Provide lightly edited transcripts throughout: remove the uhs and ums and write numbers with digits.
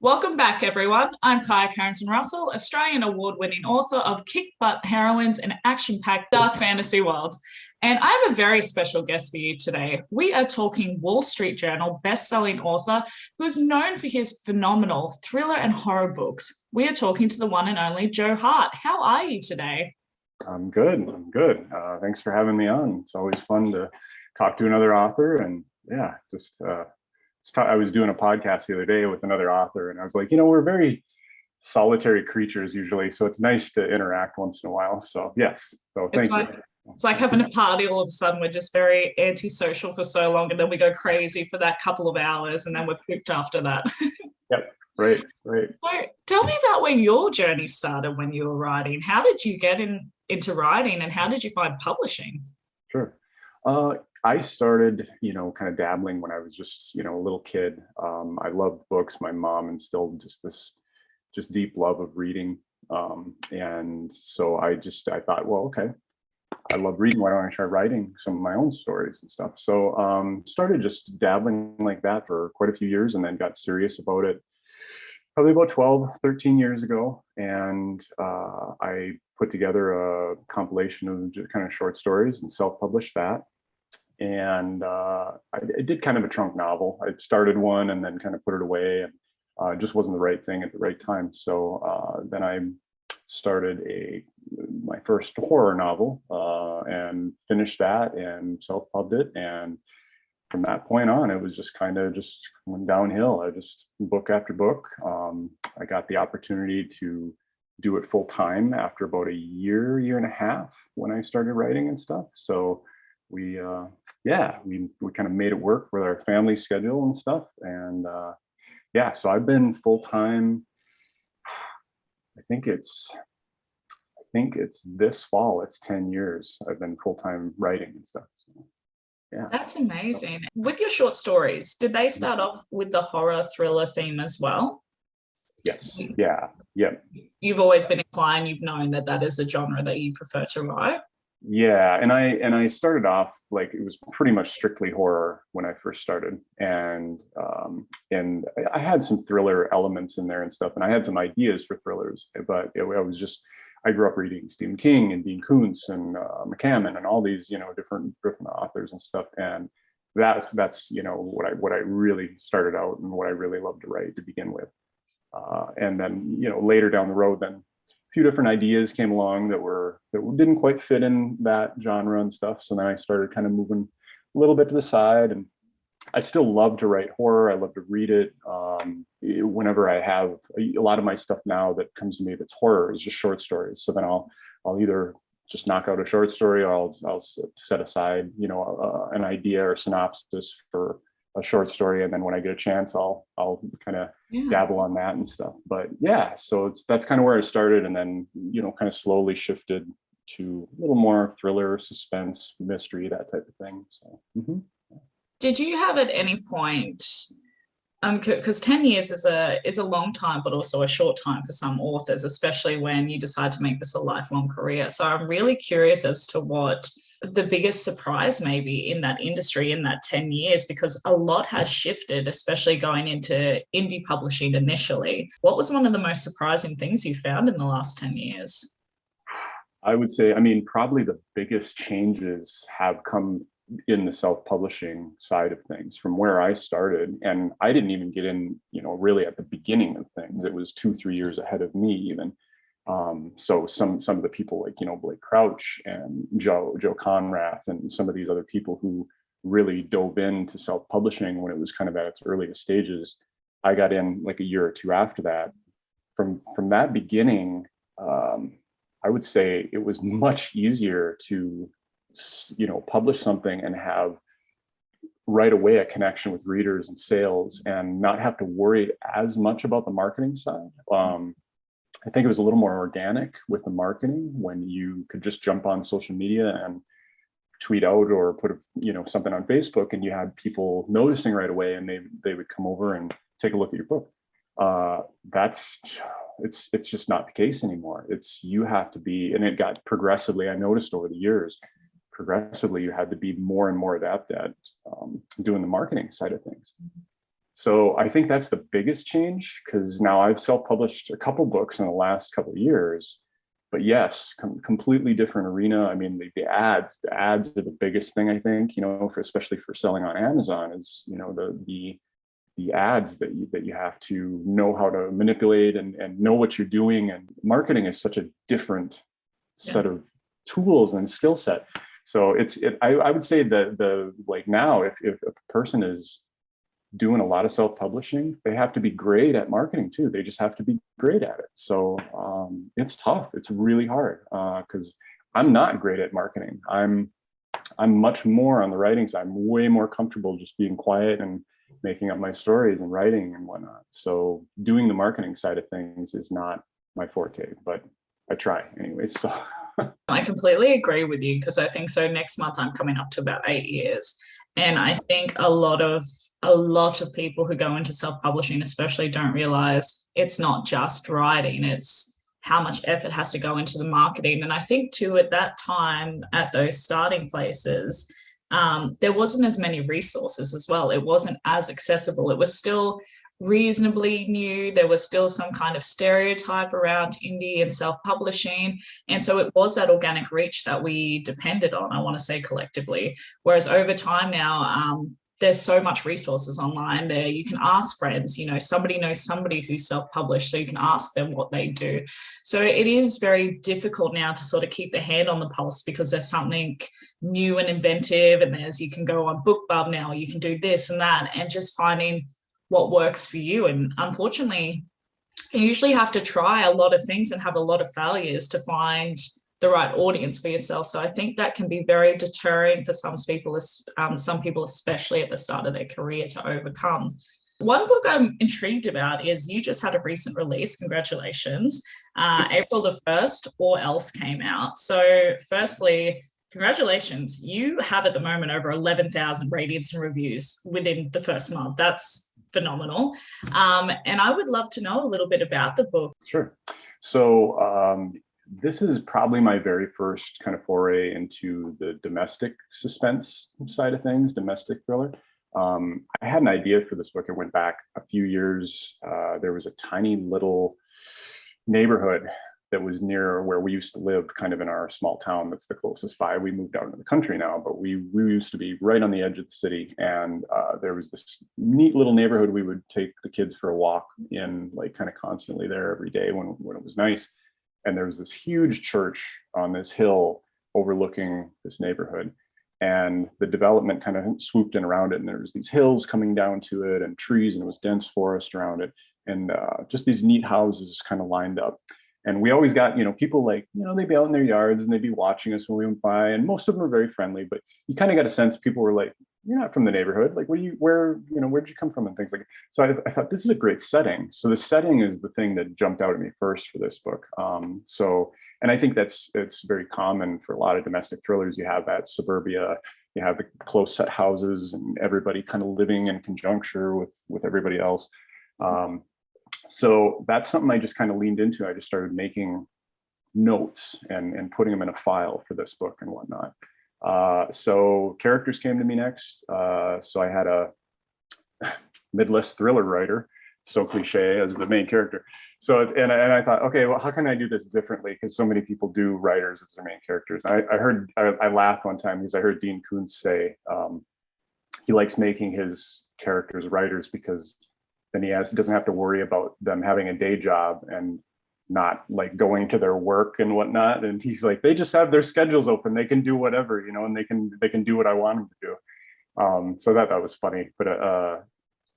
Welcome back, everyone. I'm Carrington-Russell, Australian award-winning author of kick-butt heroines and action-packed dark fantasy worlds. And I have a very special guest for you today. We are talking Wall Street Journal best-selling author who is known for his phenomenal thriller and horror books. We are talking to the one and only Joe Hart. How are you today? I'm good. Thanks for having me on. It's always fun to talk to another author. And yeah, I was doing a podcast the other day with another author, and I was like, we're very solitary creatures usually, so it's nice to interact once in a while. So yes, so thank you. It's like having a party all of a sudden. We're just very antisocial for so long, and then we go crazy for that couple of hours, and then we're pooped after that. Yep, right. So tell me about where your journey started when you were writing. How did you get into writing, and how did you find publishing? Sure. I started, kind of dabbling when I was just, a little kid. I loved books. My mom instilled this deep love of reading. And so I thought, well, okay, I love reading. Why don't I try writing some of my own stories and stuff? So started just dabbling like that for quite a few years, and then got serious about it probably about 12, 13 years ago. And I put together a compilation of just kind of short stories and self-published that. And I did kind of a trunk novel. I started one and then kind of put it away, and it just wasn't the right thing at the right time. So then I started my first horror novel and finished that and self-pubbed it. And from that point on, it was just kind of just went downhill. I just book after book. I got the opportunity to do it full time after about a year and a half when I started writing and stuff. So we kind of made it work with our family schedule and stuff. And so I've been full time. I think it's this fall. It's 10 years I've been full time writing and stuff. So, yeah, that's amazing. With your short stories, did they start off with the horror thriller theme as well? Yes. Yeah. You've always been inclined. You've known that is a genre that you prefer to write. Yeah, and I started off like it was pretty much strictly horror when I first started, and I had some thriller elements in there and stuff, and I had some ideas for thrillers, but I grew up reading Stephen King and Dean Koontz and McCammon and all these different authors and stuff, and that's what I really started out and what I really loved to write to begin with, and then later down the road then. Few different ideas came along that didn't quite fit in that genre and stuff. So then I started kind of moving a little bit to the side, and I still love to write horror. I love to read it. Whenever I have a lot of my stuff now that comes to me that's horror is just short stories. So then I'll either just knock out a short story, or I'll set aside an idea or synopsis for a short story, and then when I get a chance, I'll kind of dabble on that and stuff. But yeah, so that's kind of where I started, and then kind of slowly shifted to a little more thriller, suspense, mystery, that type of thing. So Did you have at any point, because 10 years is a long time, but also a short time for some authors, especially when you decide to make this a lifelong career. So I'm really curious as to what the biggest surprise maybe in that industry in that 10 years, because a lot has shifted, especially going into indie publishing initially. What was one of the most surprising things you found in the last 10 years? I would say, probably the biggest changes have come in the self-publishing side of things from where I started. And I didn't even get in, really at the beginning of things. It was 2-3 years ahead of me even. So some of the people like, Blake Crouch and Joe Conrath and some of these other people who really dove into self-publishing when it was kind of at its earliest stages, I got in like a year or two after that. From that beginning, I would say it was much easier to, publish something and have right away a connection with readers and sales and not have to worry as much about the marketing side. I think it was a little more organic with the marketing when you could just jump on social media and tweet out or put something on Facebook, and you had people noticing right away, and they would come over and take a look at your book. It's just not the case anymore. You have to be, and it got progressively, I noticed over the years, progressively you had to be more and more adept at doing the marketing side of things. So I think that's the biggest change, because now I've self-published a couple books in the last couple of years. But yes, completely different arena. I mean, the ads are the biggest thing, I think, for, especially for selling on Amazon, is, the ads that you have to know how to manipulate and know what you're doing. And marketing is such a different set of tools and skill set. So I would say that like now, if a person is doing a lot of self-publishing, they have to be great at marketing too. They just have to be great at it. So it's tough. It's really hard, because I'm not great at marketing. I'm much more on the writing side. I'm way more comfortable just being quiet and making up my stories and writing and whatnot. So doing the marketing side of things is not my forte, but I try anyway. So I completely agree with you, because I think so next month I'm coming up to about 8 years. And I think a lot of people who go into self-publishing especially don't realize it's not just writing, it's how much effort has to go into the marketing. And I think too, at that time, at those starting places, there wasn't as many resources as well. It wasn't as accessible. It was still reasonably new. There was still some kind of stereotype around indie and self-publishing. And so it was that organic reach that we depended on, I want to say, collectively. Whereas over time now, there's so much resources online there. You can ask friends, somebody knows somebody who's self-published, so you can ask them what they do. So it is very difficult now to sort of keep the hand on the pulse, because there's something new and inventive, and you can go on BookBub now, you can do this and that, and just finding what works for you. And unfortunately, you usually have to try a lot of things and have a lot of failures to find the right audience for yourself. So I think that can be very deterring for some people, especially at the start of their career, to overcome. One book I'm intrigued about is you just had a recent release. Congratulations. April the 1st, Or Else came out. So firstly, congratulations. You have at the moment over 11,000 ratings and reviews within the first month. That's phenomenal. And I would love to know a little bit about the book. Sure. So this is probably my very first kind of foray into the domestic suspense side of things, domestic thriller. I had an idea for this book. It went back a few years. There was a tiny little neighborhood that was near where we used to live, kind of in our small town. That's the closest by. We moved out into the country now, but we used to be right on the edge of the city. And there was this neat little neighborhood. We would take the kids for a walk in, like, kind of constantly there every day when it was nice. And there was this huge church on this hill overlooking this neighborhood. And the development kind of swooped in around it. And there was these hills coming down to it and trees, and it was dense forest around it. And just these neat houses kind of lined up. And we always got, people like, they'd be out in their yards and they'd be watching us when we went by. And most of them were very friendly, but you kind of got a sense people were like, you're not from the neighborhood. Like, where'd you come from, and things like that. So I thought, this is a great setting. So the setting is the thing that jumped out at me first for this book. And I think it's very common for a lot of domestic thrillers. You have that suburbia, you have the close set houses, and everybody kind of living in conjuncture with everybody else. So that's something I just kind of leaned into. I just started making notes and putting them in a file for this book and whatnot. So characters came to me next. So I had a Midwest thriller writer, so cliche, as the main character. So, and I thought, okay, well, how can I do this differently? Because so many people do writers as their main characters. I laughed one time because I heard Dean Koontz say he likes making his characters writers, because then he doesn't have to worry about them having a day job and not like going to their work and whatnot. And he's like, they just have their schedules open. They can do whatever, and they can do what I want them to do. So that was funny. But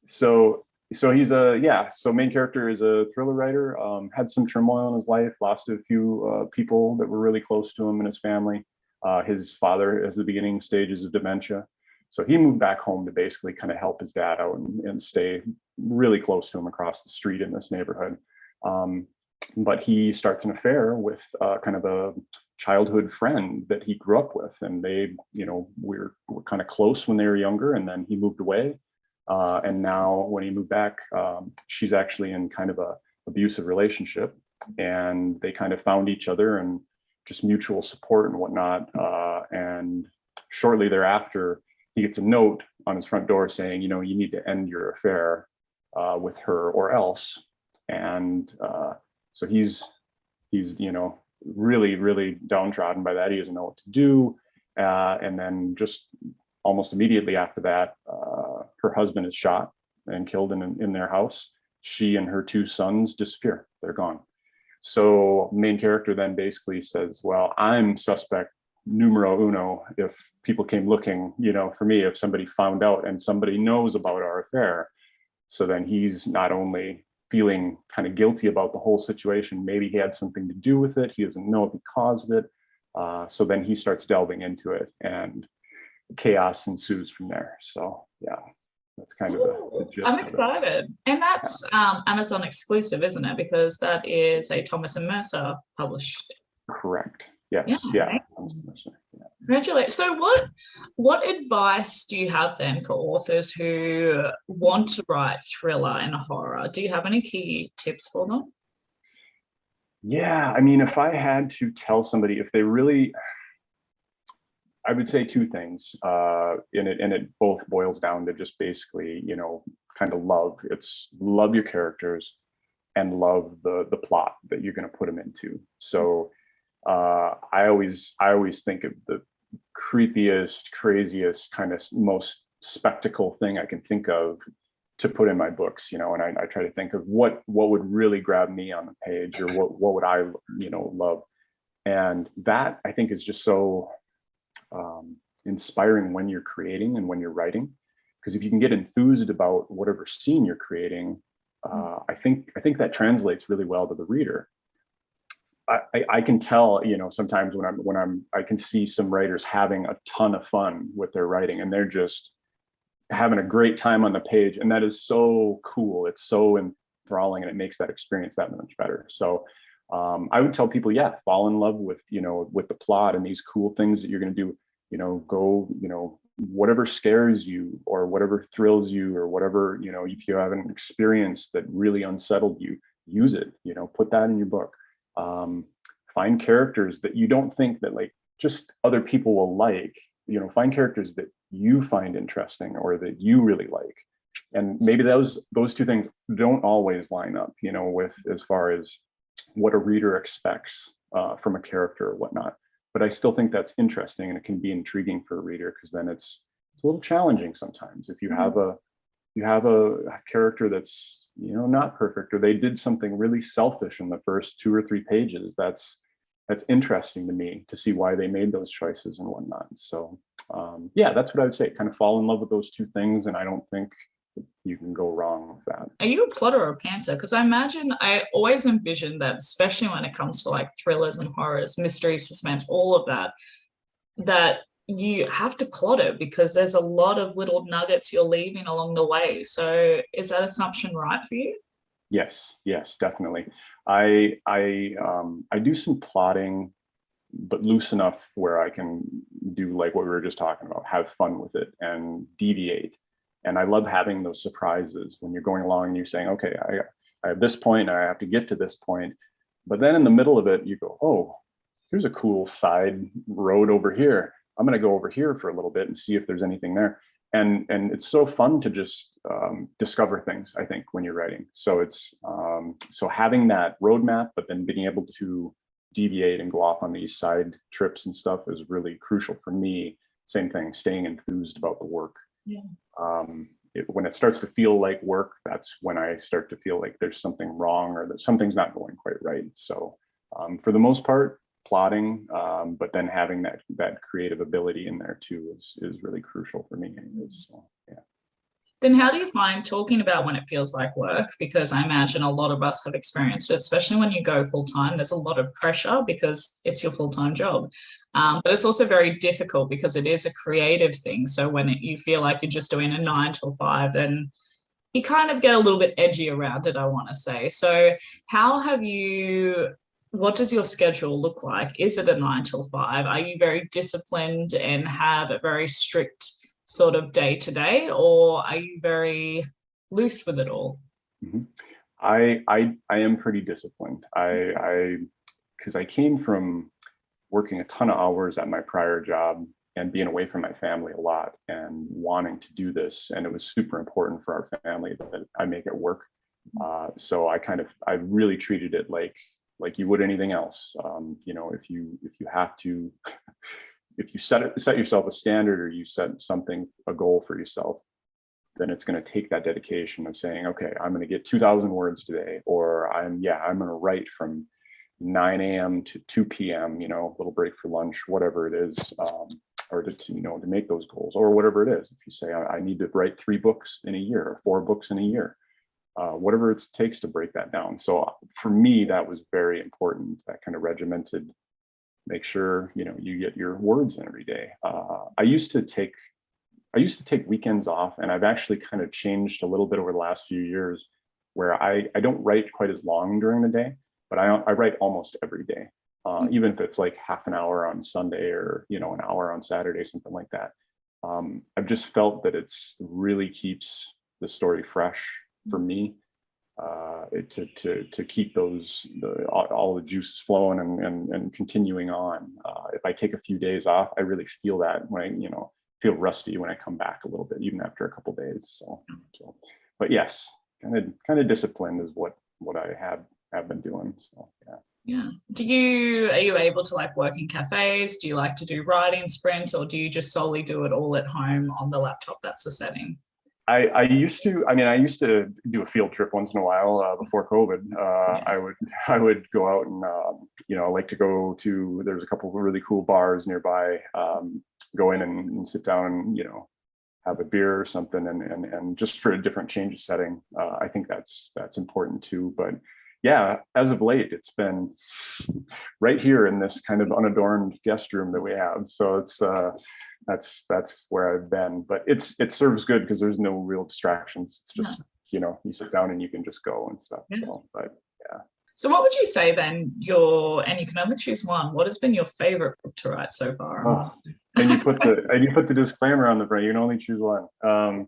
so he's so main character is a thriller writer, had some turmoil in his life, lost a few people that were really close to him and his family. His father has the beginning stages of dementia. So he moved back home to basically kind of help his dad out and stay really close to him across the street in this neighborhood. But he starts an affair with kind of a childhood friend that he grew up with. And they, were kind of close when they were younger, and then he moved away. And now when he moved back, she's actually in kind of a abusive relationship, and they kind of found each other and just mutual support and whatnot. And shortly thereafter, he gets a note on his front door saying, you know, you need to end your affair with her or else. And so he's, you know, really, really downtrodden by that. He doesn't know what to do. And then just almost immediately after that, her husband is shot and killed in their house. She and her two sons disappear. They're gone. So main character then basically says, well, I'm suspect numero uno if people came looking, you know, for me, if somebody found out and somebody knows about our affair. So then he's not only feeling kind of guilty about the whole situation, maybe he had something to do with it. He doesn't know if he caused it. So then he starts delving into it and chaos ensues from there. So yeah, that's kind of the gist. I'm excited. And that's Amazon exclusive, isn't it? Because that is a Thomas and Mercer published. Correct. Yes. Yeah. Congratulations. So what advice do you have then for authors who want to write thriller and horror? Do you have any key tips for them? Yeah, I mean, if I had to tell somebody, if they really, I would say two things, and it both boils down to just basically, you know, kind of love. It's love your characters and love the plot that you're going to put them into. So I always think of the creepiest, craziest, kind of most spectacle thing I can think of to put in my books, you know, and I try to think of what would really grab me on the page, or what would I, you know, love. And that I think is just so inspiring when you're creating and when you're writing, because if you can get enthused about whatever scene you're creating, I think that translates really well to the reader. I can tell, you know, sometimes I can see some writers having a ton of fun with their writing and they're just having a great time on the page, and that is so cool. It's so enthralling, and it makes that experience that much better. So I would tell people, yeah, fall in love with, you know, with the plot and these cool things that you're going to do. You know, go, you know, whatever scares you or whatever thrills you or whatever, you know, if you have an experience that really unsettled you, use it. You know, put that in your book. Find characters that you don't think that like just other people will like, you know, find characters that you find interesting or that you really like. And maybe those two things don't always line up, you know, with as far as what a reader expects from a character or whatnot. But I still think that's interesting, and it can be intriguing for a reader, because then it's a little challenging sometimes. If you have a character that's, you know, not perfect, or they did something really selfish in the first 2 or 3 pages, that's interesting to me to see why they made those choices and whatnot. So yeah, that's what I would say. Kind of fall in love with those two things, and I don't think you can go wrong with that. Are you a plotter or a pantser? Because I always envision that, especially when it comes to like thrillers and horrors, mystery, suspense, all of that, that you have to plot it because there's a lot of little nuggets you're leaving along the way. So is that assumption right for you? Yes, definitely. I do some plotting, but loose enough where I can do like what we were just talking about, have fun with it and deviate. And I love having those surprises when you're going along and you're saying, okay, I have this point and I have to get to this point. But then in the middle of it, you go, oh, here's a cool side road over here. I'm going to go over here for a little bit and see if there's anything there. And it's so fun to just discover things, I think, when you're writing. So it's so having that roadmap, but then being able to deviate and go off on these side trips and stuff is really crucial for me. Same thing, staying enthused about the work. Yeah. When it starts to feel like work, that's when I start to feel like there's something wrong or that something's not going quite right. So for the most part, plotting, but then having that creative ability in there too is really crucial for me. So, yeah. Then how do you find talking about when it feels like work? Because I imagine a lot of us have experienced it, especially when you go full-time. There's a lot of pressure because it's your full-time job. But it's also very difficult because it is a creative thing. So when you feel like you're just doing a 9 till 5, then you kind of get a little bit edgy around it, I want to say. So what does your schedule look like? Is it a 9 till 5? Are you very disciplined and have a very strict sort of day to day, or are you very loose with it all? Mm-hmm. I am pretty disciplined. Because I came from working a ton of hours at my prior job, and being away from my family a lot and wanting to do this. And it was super important for our family that I make it work. So I really treated it like you would anything else. You know, if you have to, if you set yourself a standard, or you set a goal for yourself, then it's going to take that dedication of saying, okay, I'm going to get 2,000 words today, or I'm going to write from 9 a.m. to 2 p.m., you know, a little break for lunch, whatever it is, or to make those goals, or whatever it is. If you say, I need to write 3 books in a year, or 4 books in a year, whatever it takes to break that down. So for me, that was very important, that kind of regimented, make sure, you know, you get your words in every day. I used to take weekends off, and I've actually kind of changed a little bit over the last few years, where I don't write quite as long during the day, but I write almost every day, even if it's like half an hour on Sunday, or, you know, an hour on Saturday, something like that. I've just felt that it's really keeps the story fresh for me, to keep all the juices flowing and continuing on. If I take a few days off, I really feel that when I, feel rusty when I come back a little bit, even after a couple of days. So, but yes, kind of disciplined is what I have been doing. So yeah. Yeah. Are you able to like work in cafes? Do you like to do writing sprints, or do you just solely do it all at home on the laptop? That's the setting. I used to do a field trip once in a while before COVID. I would go out and I like to go to, there's a couple of really cool bars nearby, go in and sit down and, have a beer or something, and just for a different change of setting. I think that's important too. But yeah, as of late, it's been right here in this kind of unadorned guest room that we have. So it's that's where I've been, but it serves good because there's no real distractions. It's just, you sit down and you can just go and stuff. Yeah. So, but yeah. So what would you say then and you can only choose one, what has been your favorite book to write so far? Oh, and you put the disclaimer on the front, you can only choose one.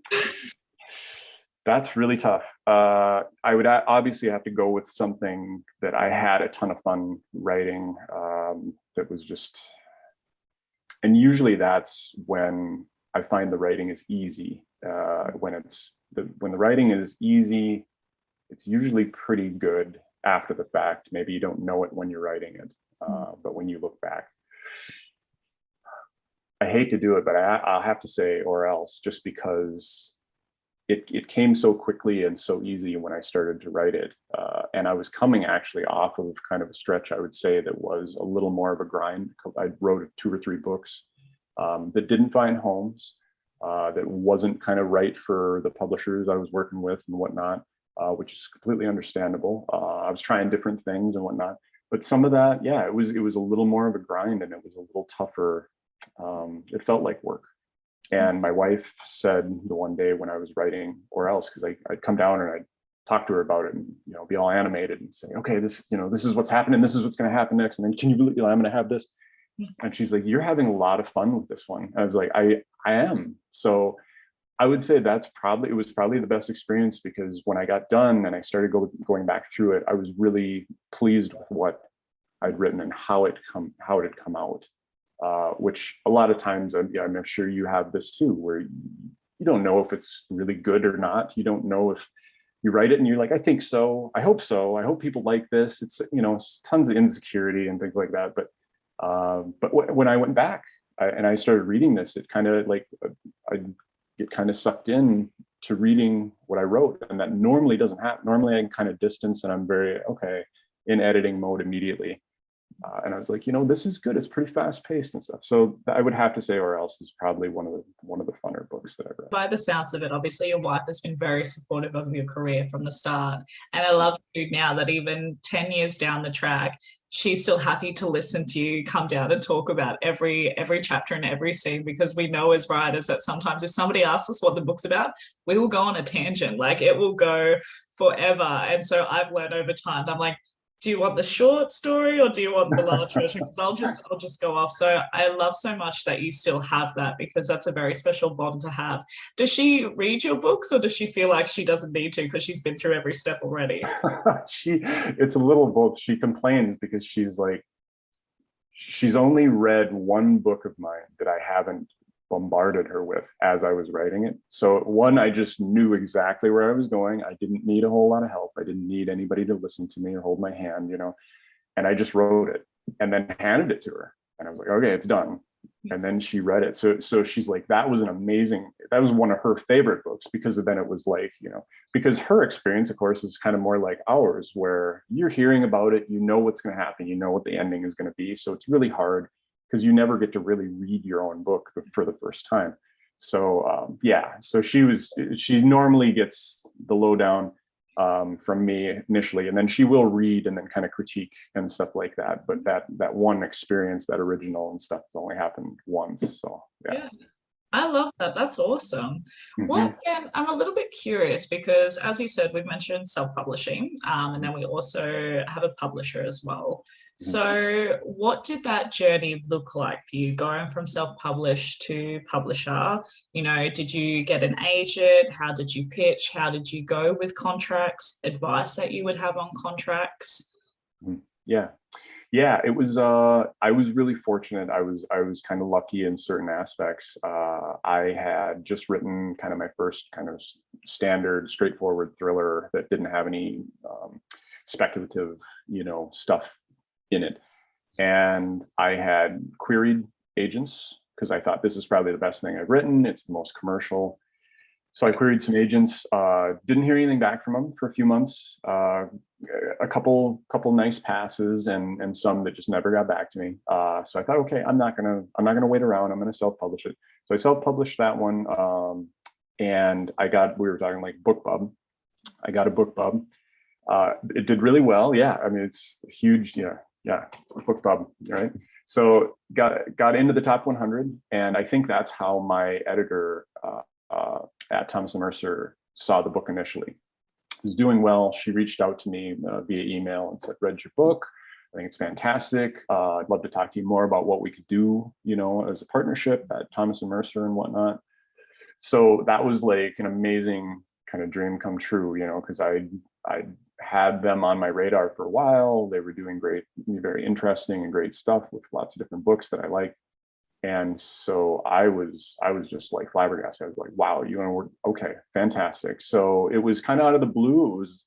That's really tough. I would obviously have to go with something that I had a ton of fun writing, that was just, and usually that's when I find the writing is easy. When the writing is easy, it's usually pretty good after the fact. Maybe you don't know it when you're writing it, but when you look back, I hate to do it, but I'll have to say Or Else, just because it came so quickly and so easy when I started to write it. And I was coming actually off of kind of a stretch, I would say, that was a little more of a grind. I wrote 2 or 3 books that didn't find homes, that wasn't kind of right for the publishers I was working with and whatnot, which is completely understandable. I was trying different things and whatnot, but some of that, yeah, it was a little more of a grind, and it was a little tougher. It felt like work. And my wife said the one day when I was writing Or Else, because I'd come down and I'd talk to her about it and, be all animated and say, okay, this is what's happening. This is what's going to happen next. And then, can you believe I'm going to have this? And she's like, you're having a lot of fun with this one. I was like, I am. So I would say it was probably the best experience, because when I got done and I started going back through it, I was really pleased with what I'd written and how it had come out. Which a lot of times, I'm sure you have this too, where you don't know if it's really good or not. You don't know if you write it and you're like, I think so, I hope so, I hope people like this. It's tons of insecurity and things like that. But when I went back and I started reading this, it kind of like I get kind of sucked in to reading what I wrote, and that normally doesn't happen. Normally I can kind of distance, and I'm very in editing mode immediately. And I was like, this is good. It's pretty fast paced and stuff. So I would have to say Or Else is probably one of the funner books that I've read. By the sounds of it, obviously your wife has been very supportive of your career from the start. And I love you now that even 10 years down the track, she's still happy to listen to you come down and talk about every chapter and every scene, because we know as writers that sometimes if somebody asks us what the book's about, we will go on a tangent. Like, it will go forever. And so I've learned over time, I'm like, do you want the short story or do you want the large version? Because I'll just go off. So I love so much that you still have that, because that's a very special bond to have. Does she read your books, or does she feel like she doesn't need to because she's been through every step already? It's a little both. She complains because she's like, she's only read one book of mine that I haven't bombarded her with as I was writing it. So one, I just knew exactly where I was going. I didn't need a whole lot of help. I didn't need anybody to listen to me or hold my hand, and I just wrote it and then handed it to her. And I was like, okay, it's done. And then she read it. So she's like, that was one of her favorite books, because then it was like, because her experience, of course, is kind of more like ours, where you're hearing about it, what's going to happen, what the ending is going to be. So it's really hard because you never get to really read your own book for the first time. So so she normally gets the lowdown from me initially, and then she will read and then kind of critique and stuff like that. But that one experience, that original and stuff, has only happened once. So yeah. I love that. That's awesome. Well, again, I'm a little bit curious because, as you said, we've mentioned self-publishing, and then we also have a publisher as well. So what did that journey look like for you, going from self-published to publisher? Did you get an agent? How did you pitch? How did you go with contracts, advice that you would have on contracts? Yeah, it was, I was really fortunate. I was kind of lucky in certain aspects. I had just written kind of my first kind of standard, straightforward thriller that didn't have any speculative, stuff in it. And I had queried agents because I thought, this is probably the best thing I've written. It's the most commercial. So I queried some agents, didn't hear anything back from them for a few months, a couple nice passes, and some that just never got back to me. So I thought, okay, I'm not gonna wait around. I'm gonna self-publish it. So I self-published that one, and we were talking like BookBub. I got a BookBub. It did really well. Yeah, I mean, it's huge. Yeah, BookBub, right? So got into the top 100, and I think that's how my editor at Thomas and Mercer saw the book initially. It was doing well. She reached out to me via email and said, read your book. I think it's fantastic. I'd love to talk to you more about what we could do, as a partnership at Thomas and Mercer and whatnot. So that was like an amazing kind of dream come true, because I had them on my radar for a while. They were doing great, very interesting and great stuff with lots of different books that I liked. And so I was just like flabbergasted. I was like, wow, you want to work? Okay, fantastic. So it was kind of out of the blue. It's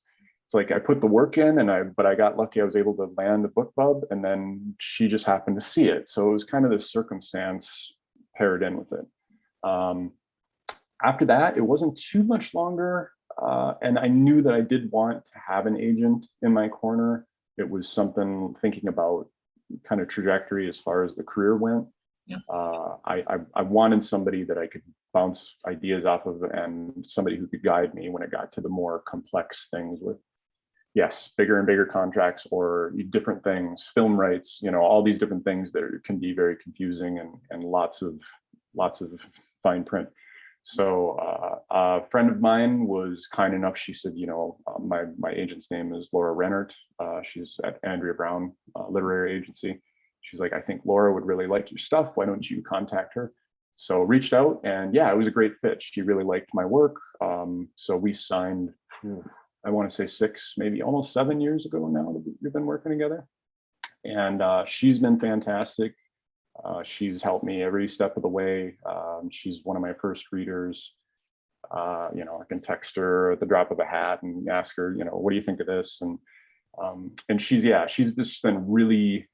like I put the work in, but I got lucky. I was able to land the BookBub, and then she just happened to see it. So it was kind of this circumstance paired in with it. After that, it wasn't too much longer. And I knew that I did want to have an agent in my corner. It was something thinking about kind of trajectory as far as the career went. Yeah. I wanted somebody that I could bounce ideas off of, and somebody who could guide me when it got to the more complex things with, yes, bigger and bigger contracts or different things, film rights, all these different things that can be very confusing and lots of fine print. So a friend of mine was kind enough. She said, my agent's name is Laura Rennert. She's at Andrea Brown Literary Agency. She's like, I think Laura would really like your stuff. Why don't you contact her? So reached out, and yeah, it was a great fit. She really liked my work. So we signed, I want to say 6, maybe almost 7 years ago now that we've been working together. And she's been fantastic. She's helped me every step of the way. She's one of my first readers. I can text her at the drop of a hat and ask her, what do you think of this? And she's just been really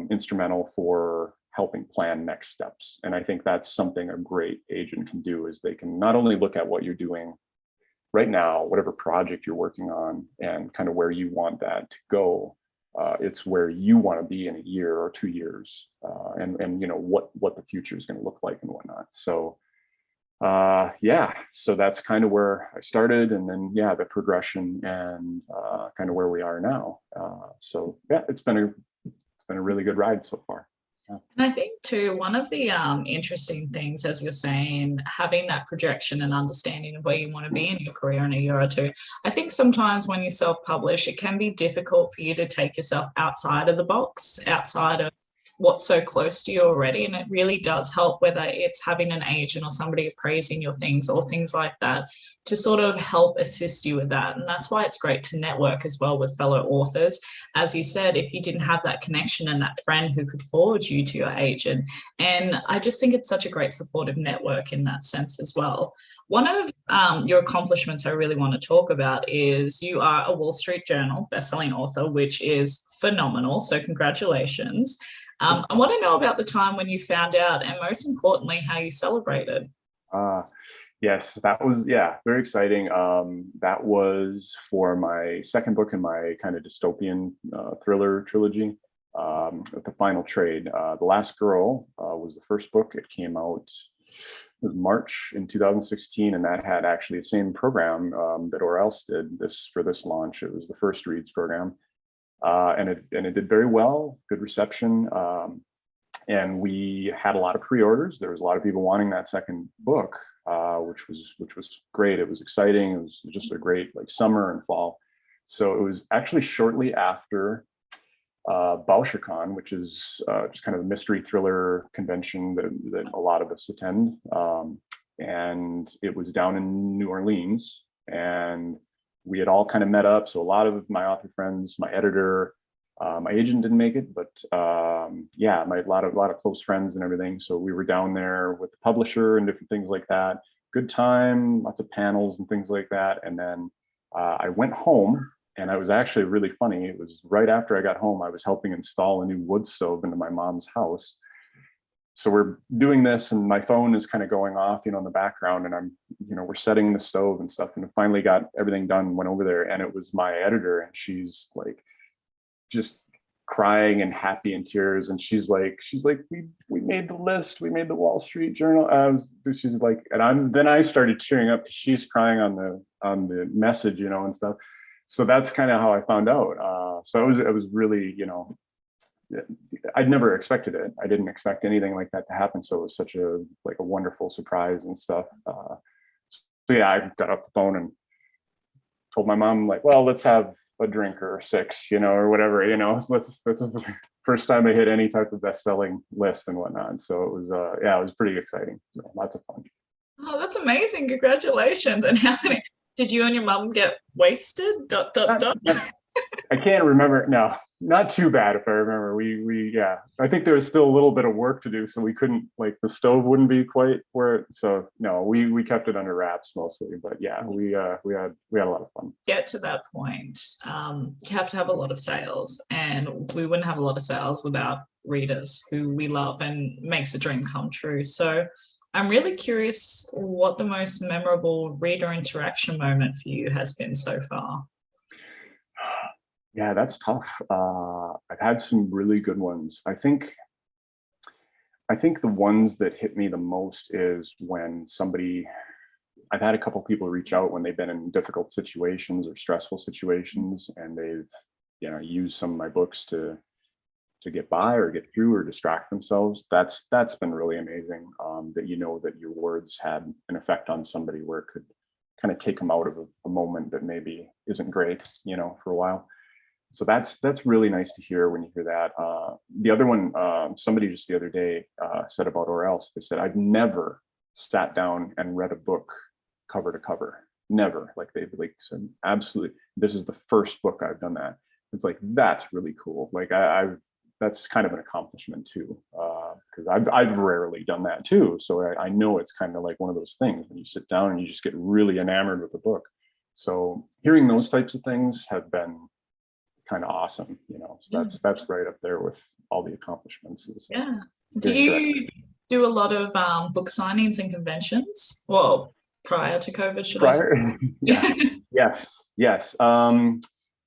instrumental for helping plan next steps. And I think that's something a great agent can do, is they can not only look at what you're doing right now, whatever project you're working on, and kind of where you want that to go. It's where you want to be in a year or 2 years, and what the future is going to look like and whatnot. So so that's kind of where I started, and then the progression and kind of where we are now. So yeah, it's been a really good ride so far. And I think too, one of the interesting things, as you're saying, having that projection and understanding of where you want to be in your career in a year or two. I think sometimes when you self-publish, it can be difficult for you to take yourself outside of the box, outside of what's so close to you already. And it really does help, whether it's having an agent or somebody appraising your things or things like that, to sort of help assist you with that. And that's why it's great to network as well with fellow authors. As you said, if you didn't have that connection and that friend who could forward you to your agent. And I just think it's such a great supportive network in that sense as well. One of your accomplishments I really want to talk about is you are a Wall Street Journal bestselling author, which is phenomenal. So congratulations. I want to know about the time when you found out, and most importantly, how you celebrated. Yes, that was, very exciting. That was for my second book in my kind of dystopian thriller trilogy, The Final Trade. The Last Girl was the first book. It came out, it was March in 2016, and that had actually the same program that Orelse did for this launch. It was the First Reads program. And it did very well, good reception. And we had a lot of pre-orders. There was a lot of people wanting that second book, which was great. It was exciting. It was just a great summer and fall. So it was actually shortly after BauscherCon, which is just kind of a mystery thriller convention that a lot of us attend. And it was down in New Orleans, and we had all kind of met up. So a lot of my author friends, my editor, my agent didn't make it, but my lot of close friends and everything. So we were down there with the publisher and different things like that. Good time, lots of panels and things like that. And then I went home, and it was actually really funny. It was right after I got home, I was helping install a new wood stove into my mom's house. So we're doing this, and my phone is kind of going off, in the background, and I'm, we're setting the stove and stuff, and I finally got everything done, went over there, and it was my editor, and she's like, just crying and happy in tears. And she's like, we made the list, we made the Wall Street Journal. She's like, and then I started cheering up because she's crying on the message, and stuff. So that's kind of how I found out. So it was really, I'd never expected it. I didn't expect anything like that to happen. So it was such a wonderful surprise and stuff. So yeah, I got off the phone and told my mom, well, let's have a drink or 6, or whatever, this is the first time I hit any type of best-selling list and whatnot. So it was, it was pretty exciting. So lots of fun. Oh, that's amazing. Congratulations. And how many, did you and your mum get wasted? I can't remember. No, not too bad if I remember. I think there was still a little bit of work to do, so we couldn't, the stove wouldn't be quite where. So no, we kept it under wraps mostly. But yeah, we had a lot of fun. Get to that point, you have to have a lot of sales, and we wouldn't have a lot of sales without readers who we love and makes a dream come true. So I'm really curious what the most memorable reader interaction moment for you has been so far. Yeah, that's tough. I've had some really good ones. I think the ones that hit me the most is when I've had a couple people reach out when they've been in difficult situations or stressful situations, and they've, used some of my books to get by or get through or distract themselves. That's been really amazing. That that your words had an effect on somebody where it could kind of take them out of a moment that maybe isn't great, for a while. So that's really nice to hear when you hear that. The other one, somebody just the other day said about Orelse. They said, I've never sat down and read a book cover to cover. Never. They've said, absolutely, this is the first book I've done that. It's that's really cool. That's kind of an accomplishment too, because I've rarely done that too. So I know it's kind of one of those things when you sit down and you just get really enamored with the book. So hearing those types of things have been kind of awesome, so that's right up there with all the accomplishments. Yeah. Do you do a lot of book signings and conventions? Well, prior to COVID, should I say? Yeah. Yes.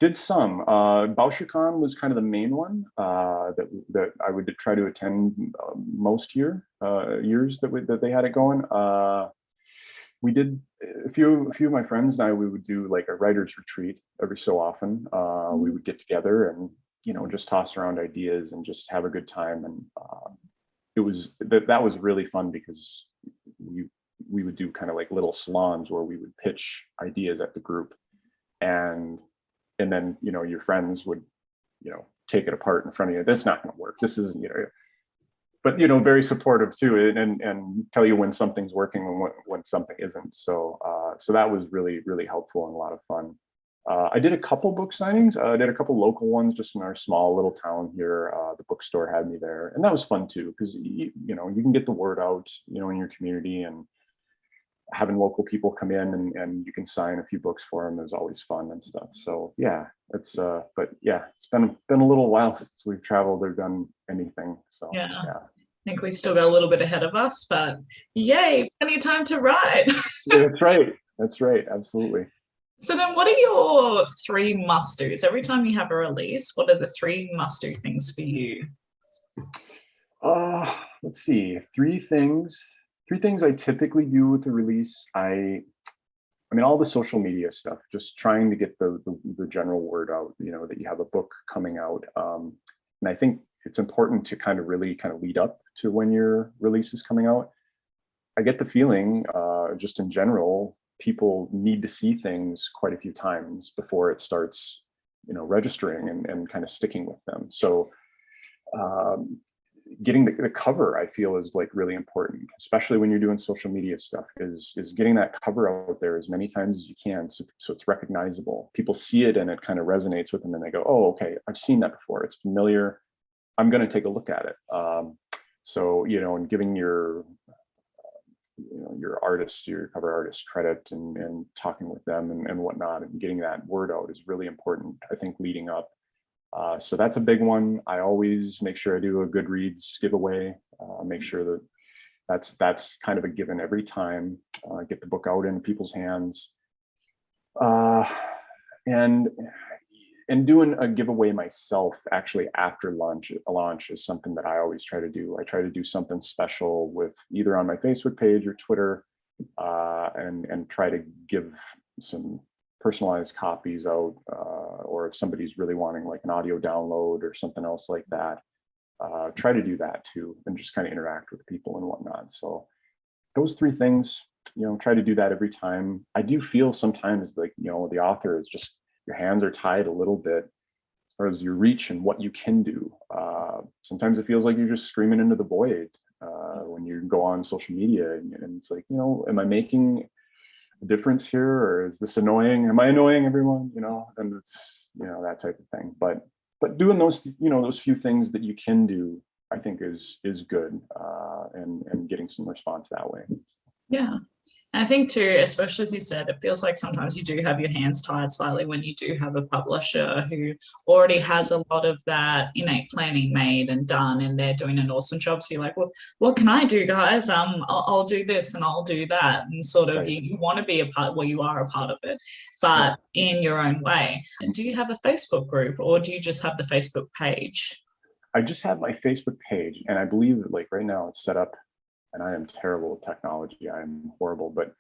Did some. BauscherCon was kind of the main one that I would try to attend most years that they had it going. We did a few of my friends and I, we would do a writer's retreat every so often. We would get together and, just toss around ideas and just have a good time. And that was really fun because we would do kind of little salons where we would pitch ideas at the group, and then, your friends would, take it apart in front of you. This is not going to work. This isn't, but very supportive too, and tell you when something's working and when something isn't. So so that was really, really helpful and a lot of fun. I did a couple book signings. I did a couple local ones just in our small little town here. The bookstore had me there, and that was fun too, because you can get the word out, in your community, and having local people come in and you can sign a few books for them is always fun and stuff. So yeah, but yeah, it's been a little while since we've traveled or done anything. So Yeah. yeah. I think we still got a little bit ahead of us, but yay, plenty of time to write. Yeah, that's right. That's right. Absolutely. So then what are your 3 must-dos? Every time you have a release, what are the 3 must-do things for you? Let's see. Three things I typically do with the release. I mean, all the social media stuff, just trying to get the general word out, that you have a book coming out. And I think it's important to really lead up to when your release is coming out. I get the feeling, just in general, people need to see things quite a few times before it starts, registering and kind of sticking with them. So getting the cover, I feel, is like really important, especially when you're doing social media stuff, is getting that cover out there as many times as you can, so it's recognizable. People see it and it kind of resonates with them, and they go, oh, okay, I've seen that before, it's familiar, I'm going to take a look at it. So and giving your cover artist credit, and talking with them and whatnot, and getting that word out is really important, I think, leading up. So that's a big one. I always make sure I do a Goodreads giveaway. Make sure that that's kind of a given every time. Get the book out into people's hands, and doing a giveaway myself actually after launch is something that I always try to do. I try to do something special with either on my Facebook page or Twitter, and try to give some personalized copies out, or if somebody's really wanting like an audio download or something else like that, try to do that too, and just kind of interact with people and whatnot. So those 3 things, try to do that every time. I do feel sometimes like, the author is just, your hands are tied a little bit as far as your reach and what you can do. Sometimes it feels like you're just screaming into the void when you go on social media, and it's like, am I making difference here, or is this annoying? Am I annoying everyone? And it's that type of thing. But doing those those few things that you can do, I think is good, and getting some response that way. Yeah. And I think too, especially as you said, it feels like sometimes you do have your hands tied slightly when you do have a publisher who already has a lot of that innate planning made and done, and they're doing an awesome job. So you're like, well, what can I do, guys? I'll do this and I'll do that. And sort of, Right. you want to be a part, well, you are a part of it, but in your own way. And do you have a Facebook group, or do you just have the Facebook page? I just have my Facebook page, and I believe that like right now it's set up, and I am terrible with technology. I am horrible, but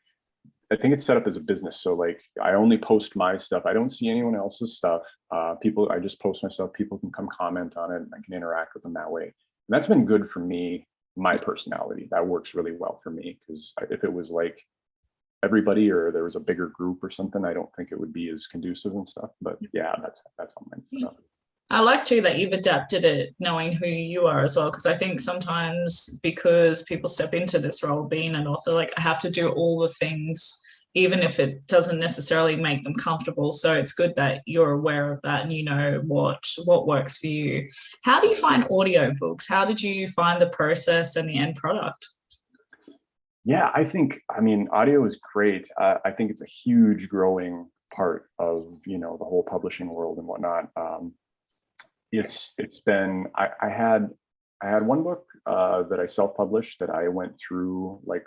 I think it's set up as a business. So like I only post my stuff. I don't see anyone else's stuff. I just post my stuff. People can come comment on it, and I can interact with them that way. And that's been good for me, my personality. That works really well for me, because if it was like everybody, or there was a bigger group or something, I don't think it would be as conducive and stuff. But yeah, that's how mine's set up. I like too that you've adapted it knowing who you are as well, because I think sometimes because people step into this role being an author, like I have to do all the things, even if it doesn't necessarily make them comfortable. So it's good that you're aware of that and you know what works for you. How do you find audiobooks? How did you find the process and the end product? Yeah, I mean, audio is great. I think it's a huge growing part of, the whole publishing world and whatnot. It's been, I had one book that I self-published that I went through like,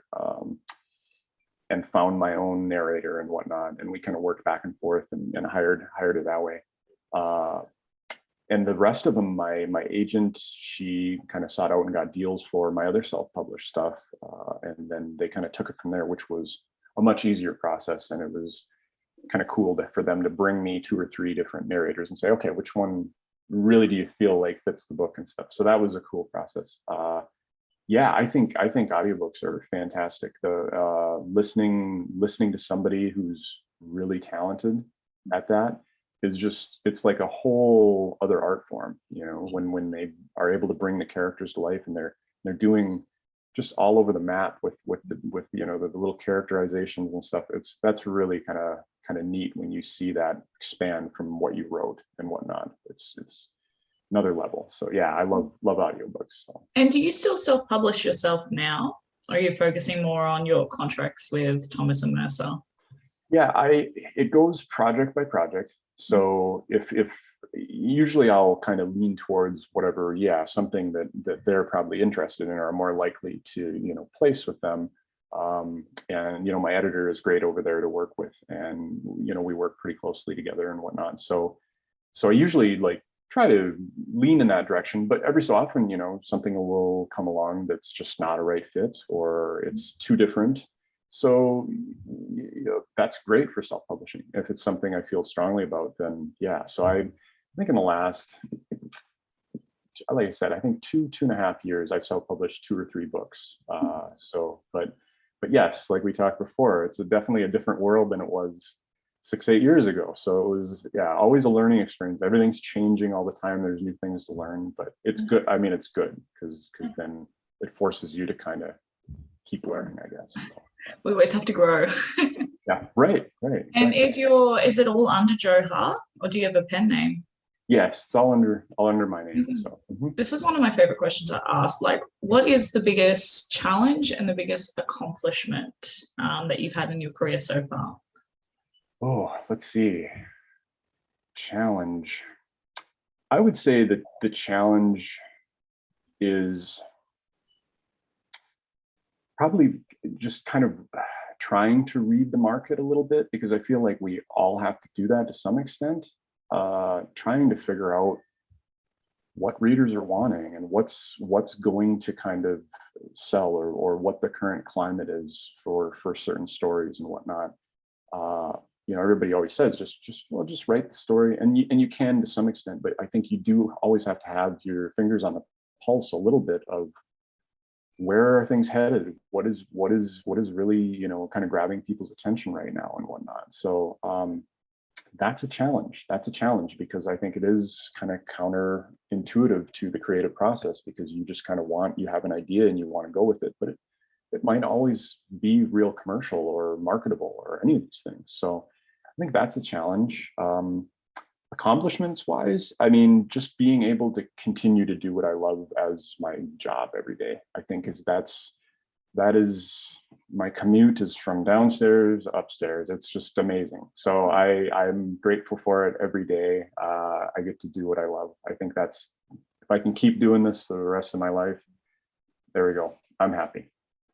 and found my own narrator and whatnot, and we kind of worked back and forth, and hired it that way. And the rest of them, my agent, she kind of sought out and got deals for my other self-published stuff, and then they kind of took it from there, which was a much easier process. And it was kind of cool for them to bring me 2 or 3 different narrators and say, okay, which one really do you feel like fits the book and stuff. So that was a cool process. Yeah, I think audiobooks are fantastic. The listening to somebody who's really talented at that is just, it's like a whole other art form, when they are able to bring the characters to life, and they're they're doing just all over the map with the little characterizations and stuff. That's really kind of neat when you see that expand from what you wrote and whatnot. It's another level. So yeah, I love audiobooks. So. And do you still self-publish yourself now? Or are you focusing more on your contracts with Thomas and Mercer? Yeah, it goes project by project. So if usually I'll kind of lean towards whatever, something that they're probably interested in or are more likely to, place with them. And my editor is great over there to work with, and we work pretty closely together and whatnot. So I usually like try to lean in that direction, but every so often, something will come along that's just not a right fit or it's too different. So that's great for self-publishing. If it's something I feel strongly about, then yeah. So I think in the last, like I said, I think two and a half years, I've self-published 2 or 3 books. But yes, like we talked before, it's definitely a different world than it was 6-8 years ago. So it was, always a learning experience. Everything's changing all the time. There's new things to learn, but it's good. I mean, it's good because then it forces you to kind of keep learning, I guess. So. We always have to grow. Yeah, right. And is it all under Joe Hart, or do you have a pen name? Yes, it's all under my name. So This is one of my favorite questions to ask. Like, what is the biggest challenge and the biggest accomplishment that you've had in your career so far? Oh, let's see. Challenge. I would say that the challenge is probably just kind of trying to read the market a little bit, because I feel like we all have to do that to some extent. Trying to figure out what readers are wanting and what's going to kind of sell, or what the current climate is for certain stories and whatnot. Everybody always says just write the story, and you can to some extent, but I think you do always have to have your fingers on the pulse a little bit of where are things headed, what is really kind of grabbing people's attention right now and whatnot. So that's a challenge because I think it is kind of counterintuitive to the creative process, because you just kind of you have an idea and you want to go with it, but it might not always be real commercial or marketable or any of these things. So I think that's a challenge. Accomplishments wise, I mean, just being able to continue to do what I love as my job every day, I think that is my commute is from downstairs upstairs. It's just amazing. So I'm grateful for it every day. I get to do what I love. I think if I can keep doing this the rest of my life, there we go. I'm happy.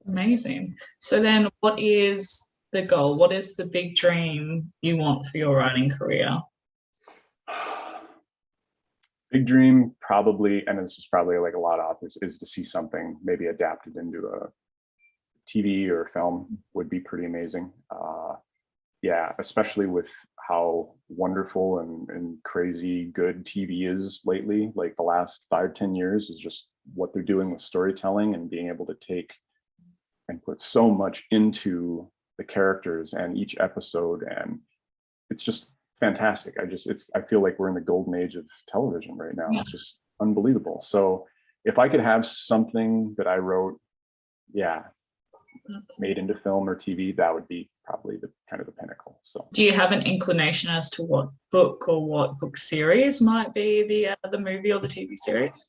Amazing. So then what is the goal? What is the big dream you want for your writing career? Big dream, probably, and this is probably like a lot of authors, is to see something maybe adapted into a TV or film would be pretty amazing. Especially with how wonderful and crazy good TV is lately. Like the last 5-10 years is just what they're doing with storytelling and being able to take and put so much into the characters and each episode, and it's just fantastic. I feel like we're in the golden age of television right now. It's just unbelievable. So if I could have something that I wrote, made into film or TV, that would be probably the kind of the pinnacle. So do you have an inclination as to what book or what book series might be the movie or the TV series?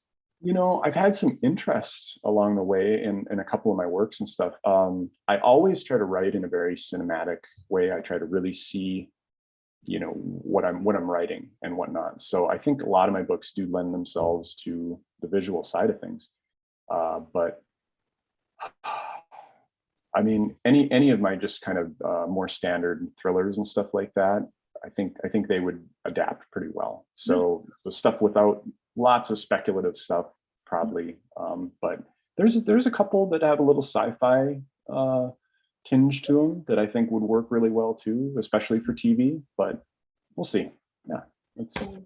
I've had some interest along the way in a couple of my works and stuff. I always try to write in a very cinematic way. I try to really see what I'm writing and whatnot. So I think a lot of my books do lend themselves to the visual side of things. But I mean, any of my just kind of more standard thrillers and stuff like that, I think they would adapt pretty well. So the stuff without lots of speculative stuff, probably. But there's a couple that have a little sci-fi tinge to them that I think would work really well too, especially for TV, but we'll see.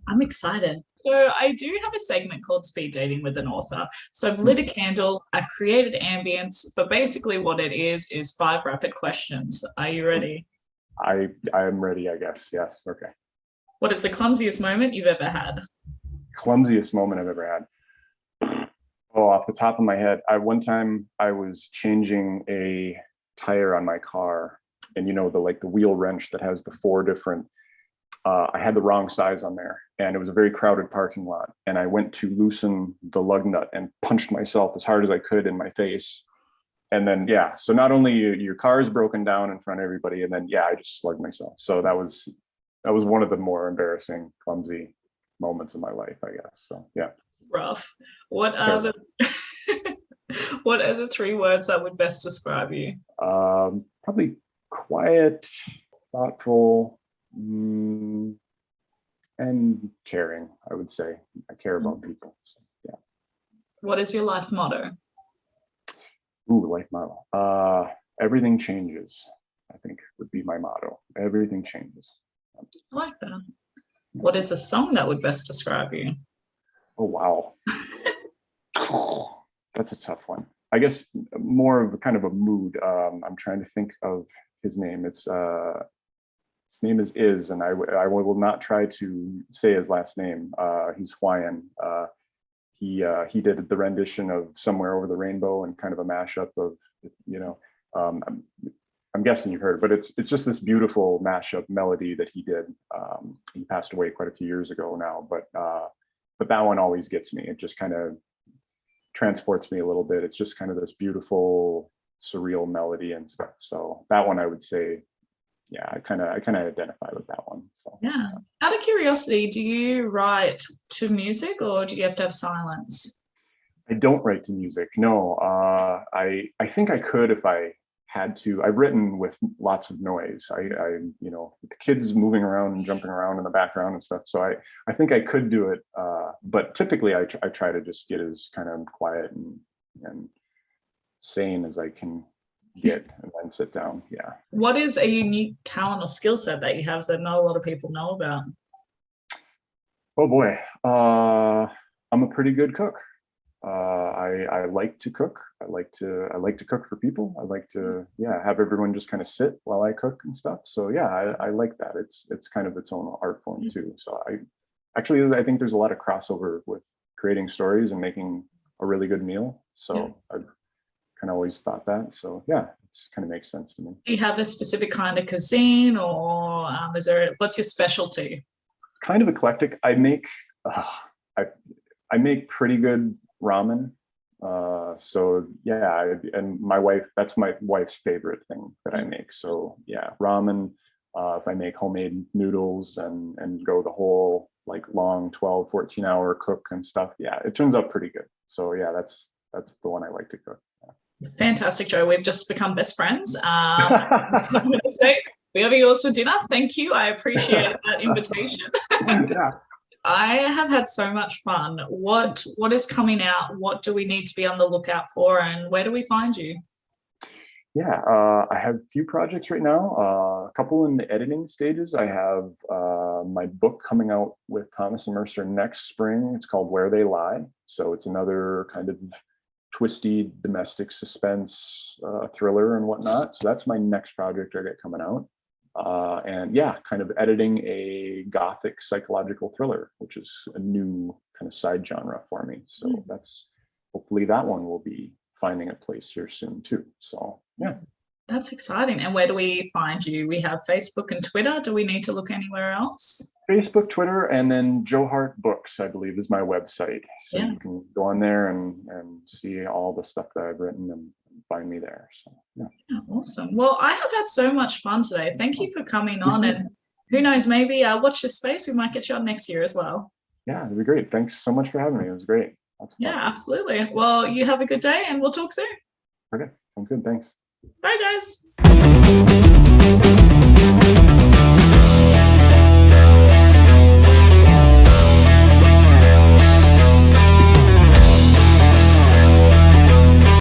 I'm excited. So I do have a segment called Speed Dating with an Author. So I've lit a candle, I've created ambience, but basically what it is 5 rapid questions. Are you ready? I am ready, I guess. Yes. Okay. What is the clumsiest moment you've ever had? Clumsiest moment I've ever had. Oh, off the top of my head, one time I was changing a tire on my car, and the wheel wrench that has the four different. I had the wrong size on there, and it was a very crowded parking lot. And I went to loosen the lug nut and punched myself as hard as I could in my face. And then so not only your car is broken down in front of everybody, and then I just slugged myself. So that was one of the more embarrassing, clumsy moments of my life, I guess. So yeah. Rough. What are the what are the three words that would best describe you? Probably quiet, thoughtful, and caring. I would say I care about people. So, yeah. What is your life motto? Ooh, life motto. Everything changes, I think would be my motto. Everything changes. I like that. What is a song that would best describe you? Oh, wow. That's a tough one. I guess more of a kind of a mood. I'm trying to think of his name. His name is, and I will not try to say his last name. He's Hawaiian. He did the rendition of Somewhere Over the Rainbow, and kind of a mashup of, I'm guessing you've heard it, but it's just this beautiful mashup melody that he did. He passed away quite a few years ago now, but that one always gets me. It just kind of transports me a little bit. It's just kind of this beautiful, surreal melody and stuff. So that one I would say, I kind of identify with that one. So yeah. Out of curiosity, do you write to music, or do you have to have silence? I don't write to music. No, I think I could if I had to. I've written with lots of noise. I with the kids moving around and jumping around in the background and stuff. So I think I could do it. But typically I try to just get as kind of quiet and sane as I can get, and then sit down. Yeah. What is a unique talent or skill set that you have that not a lot of people know about? Oh boy, I'm a pretty good cook. I like to cook. I like to cook for people. I like to have everyone just kind of sit while I cook and stuff. So I like that. It's kind of its own art form too. So I think there's a lot of crossover with creating stories and making a really good meal. So I've kind of always thought that. So it's kind of makes sense to me. Do you have a specific kind of cuisine, or what's your specialty? Kind of eclectic. I make pretty good ramen. And my wife, that's my wife's favorite thing that I make. So ramen. If I make homemade noodles and go the whole long 12, 14-hour cook and stuff, it turns out pretty good. So that's the one I like to cook. Fantastic, Joe. We've just become best friends. I'm going to say we have yours for dinner. Thank you. I appreciate that invitation. I have had so much fun. What is coming out? What do we need to be on the lookout for, and where do we find you? I have a few projects right now, a couple in the editing stages. I have my book coming out with Thomas and Mercer next spring. It's called Where They Lie. So it's another kind of twisty domestic suspense thriller and whatnot. So that's my next project I get coming out. Kind of editing a gothic psychological thriller, which is a new kind of side genre for me. So hopefully that one will be finding a place here soon too. So that's exciting. And where do we find you? We have Facebook and Twitter. Do we need to look anywhere else? Facebook, Twitter, and then Joe Hart Books, I believe, is my website. So you can go on there and see all the stuff that I've written and find me there. So awesome. Well, I have had so much fun today. Thank you for coming on, and who knows, maybe watch this space. We might get you on next year as well. Yeah, that'd be great. Thanks so much for having me. It was great. Yeah, absolutely. Well, you have a good day, and we'll talk soon. Okay, sounds good. Thanks. Bye, guys.